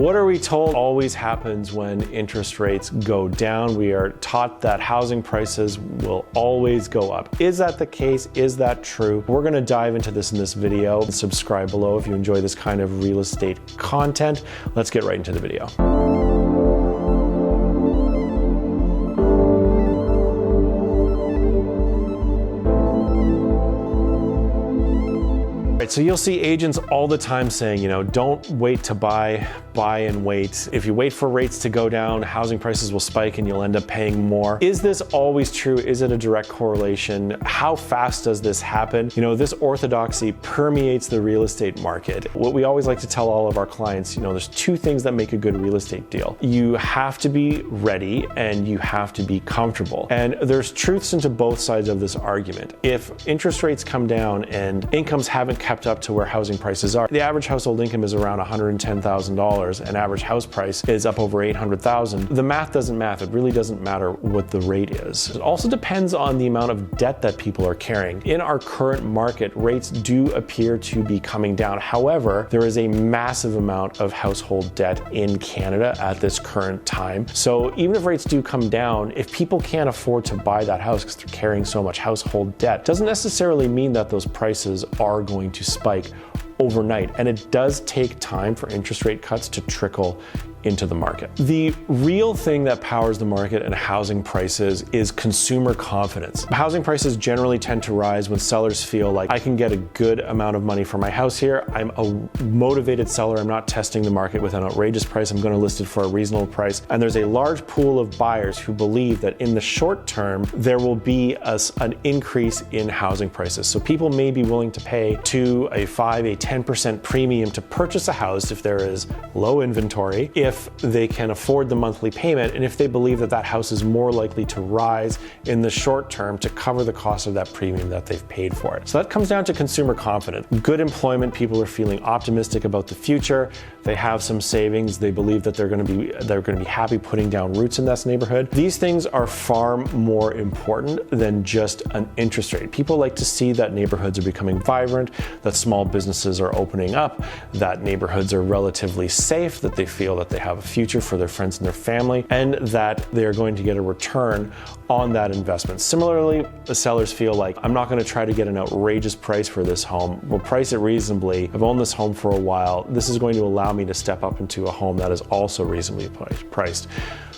What are we told always happens when interest rates go down? We are taught that housing prices will always go up. Is that the case? Is that true? We're going to dive into this in this video. Subscribe below if you enjoy this kind of real estate content. Let's get right into the video. So you'll see agents all the time saying, don't wait to buy and wait. If you wait for rates to go down, housing prices will spike and you'll end up paying more. Is this always true? Is it a direct correlation? How fast does this happen? This orthodoxy permeates the real estate market. What we always like to tell all of our clients, there's two things that make a good real estate deal. You have to be ready and you have to be comfortable. And there's truths into both sides of this argument. If interest rates come down and incomes haven't kept up to where housing prices are, the average household income is around $110,000 and average house price is up over $800,000. The math doesn't math. It really doesn't matter what the rate is. It also depends on the amount of debt that people are carrying. In our current market, rates do appear to be coming down. However, there is a massive amount of household debt in Canada at this current time. So even if rates do come down, if people can't afford to buy that house because they're carrying so much household debt, doesn't necessarily mean that those prices are going to spike overnight. And it does take time for interest rate cuts to trickle into the market. The real thing that powers the market and housing prices is consumer confidence. Housing prices generally tend to rise when sellers feel like, I can get a good amount of money for my house here. I'm a motivated seller. I'm not testing the market with an outrageous price. I'm going to list it for a reasonable price. And there's a large pool of buyers who believe that in the short term, there will be an increase in housing prices. So people may be willing to pay a 5, a 10% premium to purchase a house if there is low inventory, if they can afford the monthly payment, and if they believe that that house is more likely to rise in the short term to cover the cost of that premium that they've paid for it. So that comes down to consumer confidence. Good employment, people are feeling optimistic about the future. They have some savings. They believe that they're going to be happy putting down roots in this neighborhood. These things are far more important than just an interest rate. People like to see that neighborhoods are becoming vibrant, that small businesses are opening up, that neighborhoods are relatively safe, that they feel that they have a future for their friends and their family, and that they're going to get a return on that investment. Similarly, the sellers feel like, I'm not going to try to get an outrageous price for this home. We'll price it reasonably. I've owned this home for a while. This is going to allow me to step up into a home that is also reasonably priced.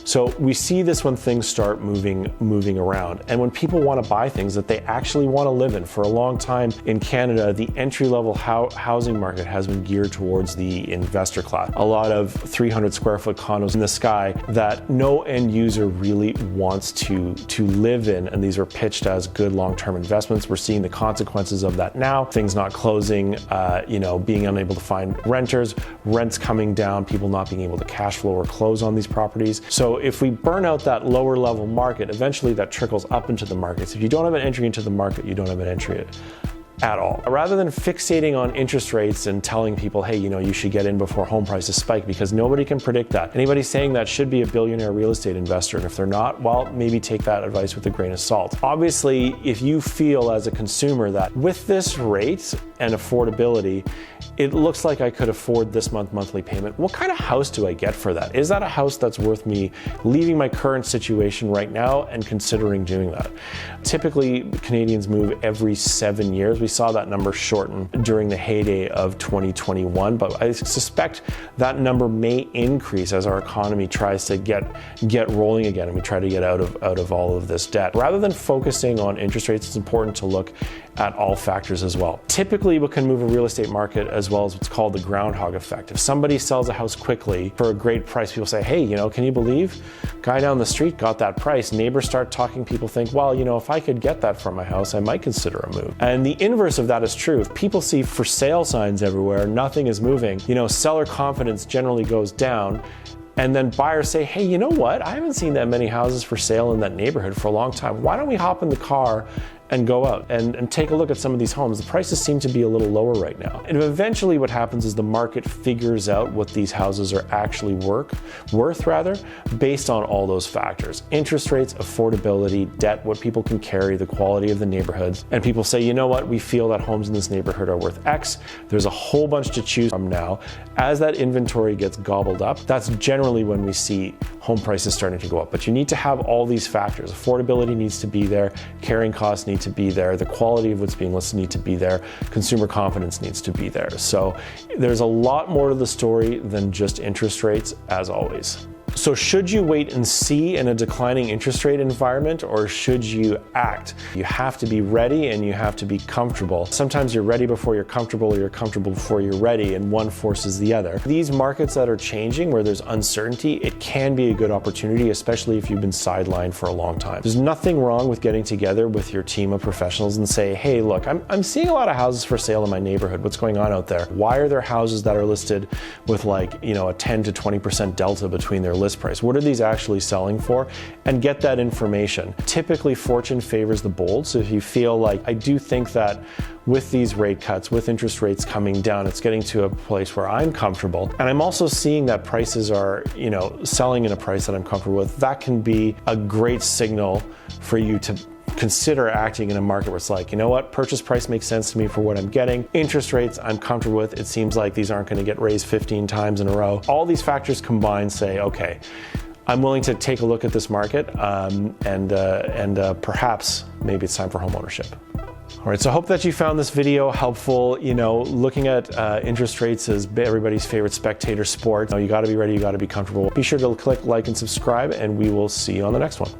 So we see this when things start moving around, and when people want to buy things that they actually want to live in. For a long time in Canada, the entry-level housing market has been geared towards the investor class. A lot of 300 square foot condos in the sky that no end user really wants to live in, and these are pitched as good long-term investments. We're seeing the consequences of that now. Things not closing, being unable to find renters, rents coming down, people not being able to cash flow or close on these properties. So if we burn out that lower level market, eventually that trickles up into the markets. If you don't have an entry into the market, you don't have an entry at all. Rather than fixating on interest rates and telling people, hey, you should get in before home prices spike, because nobody can predict that. Anybody saying that should be a billionaire real estate investor, and if they're not, well, maybe take that advice with a grain of salt. Obviously, if you feel as a consumer that with this rate and affordability, it looks like I could afford this monthly payment, what kind of house do I get for that? Is that a house that's worth me leaving my current situation right now and considering doing that? Typically, Canadians move every 7 years. We saw that number shorten during the heyday of 2021, but I suspect that number may increase as our economy tries to get rolling again and we try to get out of all of this debt. Rather than focusing on interest rates, it's important to look at all factors as well. Typically, what can move a real estate market as well as what's called the groundhog effect. If somebody sells a house quickly for a great price, people say, hey, can you believe guy down the street got that price? Neighbors start talking, people think, well, if I could get that for my house, I might consider a move. And the inverse of that is true. If people see for sale signs everywhere, nothing is moving, seller confidence generally goes down. And then buyers say, hey, you know what? I haven't seen that many houses for sale in that neighborhood for a long time. Why don't we hop in the car and go out and take a look at some of these homes. The prices seem to be a little lower right now. And eventually what happens is the market figures out what these houses are actually worth based on all those factors. Interest rates, affordability, debt, what people can carry, the quality of the neighborhoods. And people say, you know what, we feel that homes in this neighborhood are worth X. There's a whole bunch to choose from now. As that inventory gets gobbled up, that's generally when we see home prices starting to go up. But you need to have all these factors. Affordability needs to be there, carrying costs need to be there, the quality of what's being listed needs to be there, consumer confidence needs to be there. So there's a lot more to the story than just interest rates, as always. So should you wait and see in a declining interest rate environment, or should you act? You have to be ready and you have to be comfortable. Sometimes you're ready before you're comfortable, or you're comfortable before you're ready, and one forces the other. These markets that are changing, where there's uncertainty, it can be a good opportunity, especially if you've been sidelined for a long time. There's nothing wrong with getting together with your team of professionals and say, hey, look, I'm seeing a lot of houses for sale in my neighborhood. What's going on out there? Why are there houses that are listed with like, a 10 to 20% delta between their list price? What are these actually selling for? And get that information. Typically, fortune favors the bold. So if you feel like, I do think that with these rate cuts, with interest rates coming down, it's getting to a place where I'm comfortable. And I'm also seeing that prices are, selling in a price that I'm comfortable with. That can be a great signal for you to consider acting in a market where it's like, you know what, purchase price makes sense to me for what I'm getting. Interest rates I'm comfortable with. It seems like these aren't going to get raised 15 times in a row. All these factors combined say, okay, I'm willing to take a look at this market and perhaps maybe it's time for home ownership. All right, so I hope that you found this video helpful. Looking at interest rates is everybody's favorite spectator sport. You got to be ready, you got to be comfortable. Be sure to click like and subscribe, and we will see you on the next one.